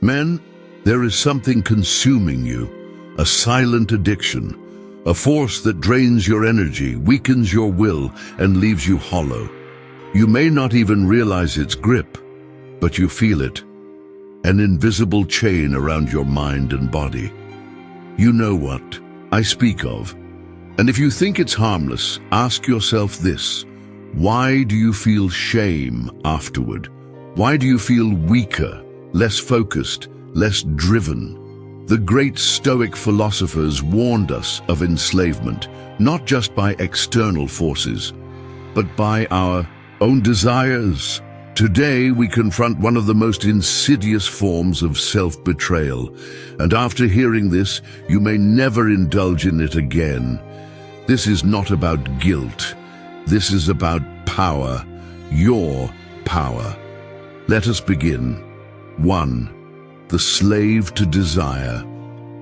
Men, there is something consuming you, a silent addiction, a force that drains your energy, weakens your will, and leaves you hollow. You may not even realize its grip, but you feel it, an invisible chain around your mind and body. You know what I speak of. And if you think it's harmless, ask yourself this: why do you feel shame afterward? Why do you feel weaker, less focused, less driven? The great Stoic philosophers warned us of enslavement, not just by external forces, but by our own desires. Today we confront one of the most insidious forms of self-betrayal, and after hearing this, you may never indulge in it again. This is not about guilt. This is about power, your power. Let us begin. 1. The slave to desire.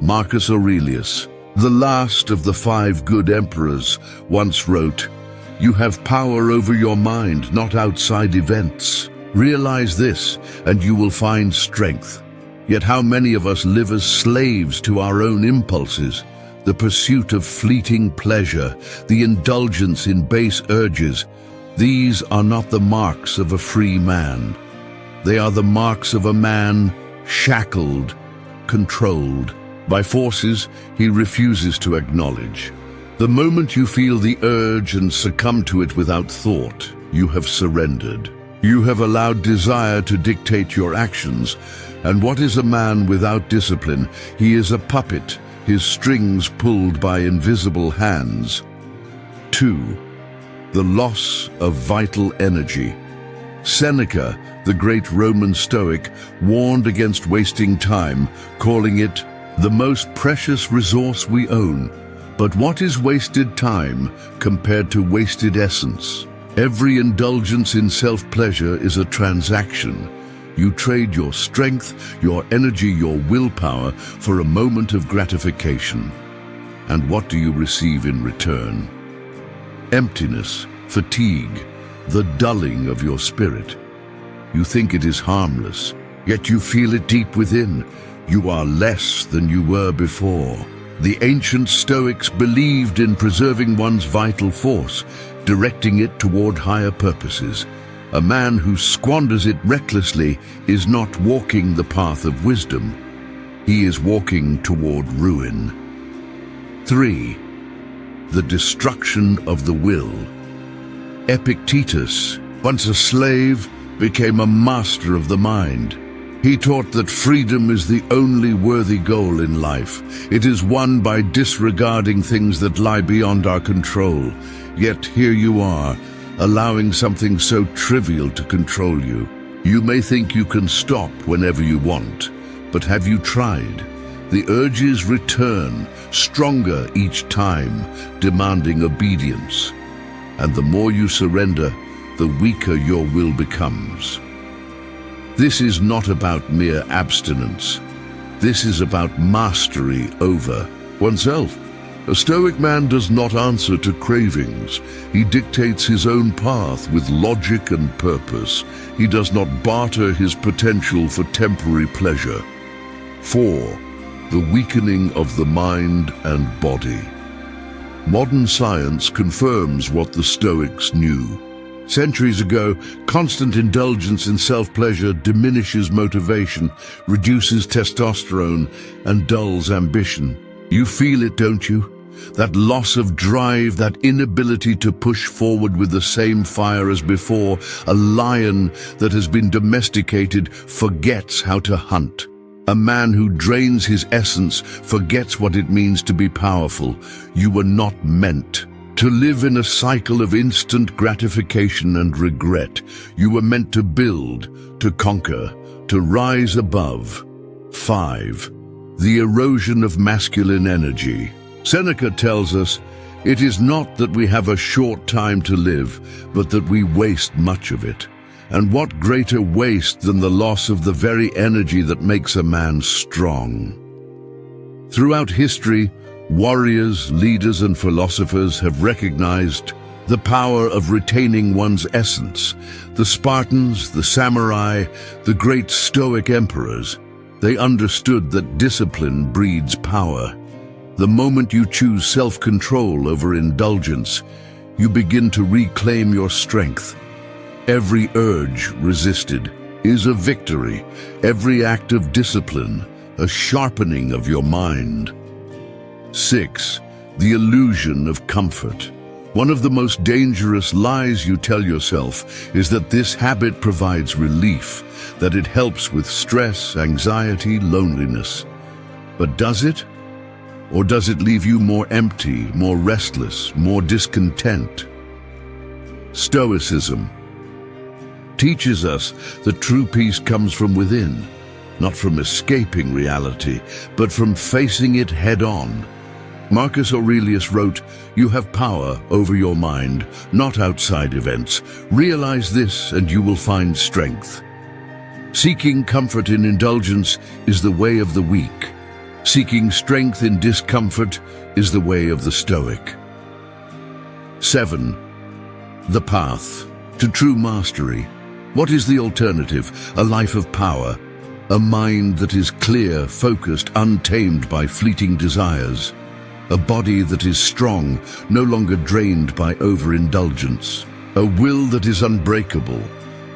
Marcus Aurelius, the last of the 5 good emperors, once wrote, "You have power over your mind, not outside events. Realize this, and you will find strength." Yet how many of us live as slaves to our own impulses? The pursuit of fleeting pleasure, the indulgence in base urges, these are not the marks of a free man. They are the marks of a man shackled, controlled by forces he refuses to acknowledge. The moment you feel the urge and succumb to it without thought, you have surrendered. You have allowed desire to dictate your actions, and what is a man without discipline? He is a puppet, his strings pulled by invisible hands. 2. The loss of vital energy. Seneca, the great Roman Stoic, warned against wasting time, calling it the most precious resource we own. But what is wasted time compared to wasted essence? Every indulgence in self-pleasure is a transaction. You trade your strength, your energy, your willpower for a moment of gratification. And what do you receive in return? Emptiness, fatigue, the dulling of your spirit. You think it is harmless, yet you feel it deep within. You are less than you were before. The ancient Stoics believed in preserving one's vital force, directing it toward higher purposes. A man who squanders it recklessly is not walking the path of wisdom. He is walking toward ruin. 3. The destruction of the will. Epictetus, once a slave, became a master of the mind. He taught that freedom is the only worthy goal in life. It is won by disregarding things that lie beyond our control. Yet here you are, allowing something so trivial to control you. You may think you can stop whenever you want, but have you tried? The urges return, stronger each time, demanding obedience. And the more you surrender, the weaker your will becomes. This is not about mere abstinence. This is about mastery over oneself. A Stoic man does not answer to cravings. He dictates his own path with logic and purpose. He does not barter his potential for temporary pleasure. 4. The weakening of the mind and body. Modern science confirms what the Stoics knew. Centuries ago, constant indulgence in self-pleasure diminishes motivation, reduces testosterone, and dulls ambition. You feel it, don't you? That loss of drive, that inability to push forward with the same fire as before. A lion that has been domesticated forgets how to hunt. A man who drains his essence forgets what it means to be powerful. You were not meant to live in a cycle of instant gratification and regret. You were meant to build, to conquer, to rise above. 5. The erosion of masculine energy. Seneca tells us, "It is not that we have a short time to live, but that we waste much of it." And what greater waste than the loss of the very energy that makes a man strong? Throughout history, warriors, leaders, and philosophers have recognized the power of retaining one's essence. The Spartans, the samurai, the great Stoic emperors. They understood that discipline breeds power. The moment you choose self-control over indulgence, you begin to reclaim your strength. Every urge resisted is a victory. Every act of discipline, a sharpening of your mind. 6. The illusion of comfort. One of the most dangerous lies you tell yourself is that this habit provides relief, that it helps with stress, anxiety, loneliness. But does it? Or does it leave you more empty, more restless, more discontent? Stoicism teaches us that true peace comes from within, not from escaping reality, but from facing it head-on. Marcus Aurelius wrote, "You have power over your mind, not outside events. Realize this and you will find strength." Seeking comfort in indulgence is the way of the weak. Seeking strength in discomfort is the way of the Stoic. 7. The path to true mastery. What is the alternative? A life of power, a mind that is clear, focused, untamed by fleeting desires. A body that is strong, no longer drained by overindulgence. A will that is unbreakable.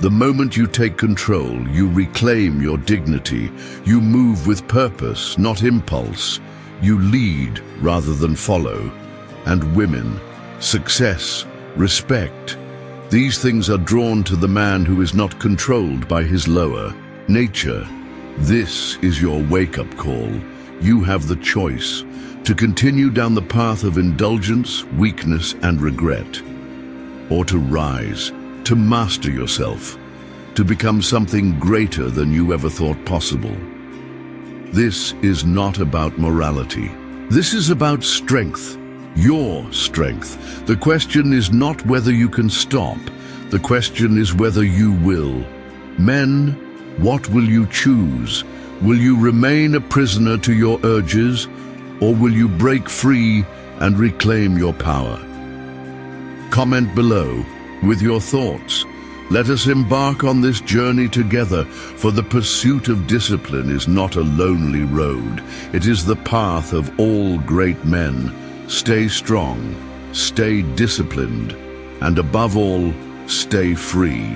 The moment you take control, you reclaim your dignity. You move with purpose, not impulse. You lead rather than follow. And women, success, respect. These things are drawn to the man who is not controlled by his lower nature. This is your wake-up call. You have the choice to continue down the path of indulgence, weakness, and regret, or to rise, to master yourself, to become something greater than you ever thought possible. This is not about morality. This is about strength, your strength. The question is not whether you can stop. The question is whether you will. Men, what will you choose? Will you remain a prisoner to your urges, or will you break free and reclaim your power? Comment below with your thoughts. Let us embark on this journey together, for the pursuit of discipline is not a lonely road. It is the path of all great men. Stay strong, stay disciplined, and above all, stay free.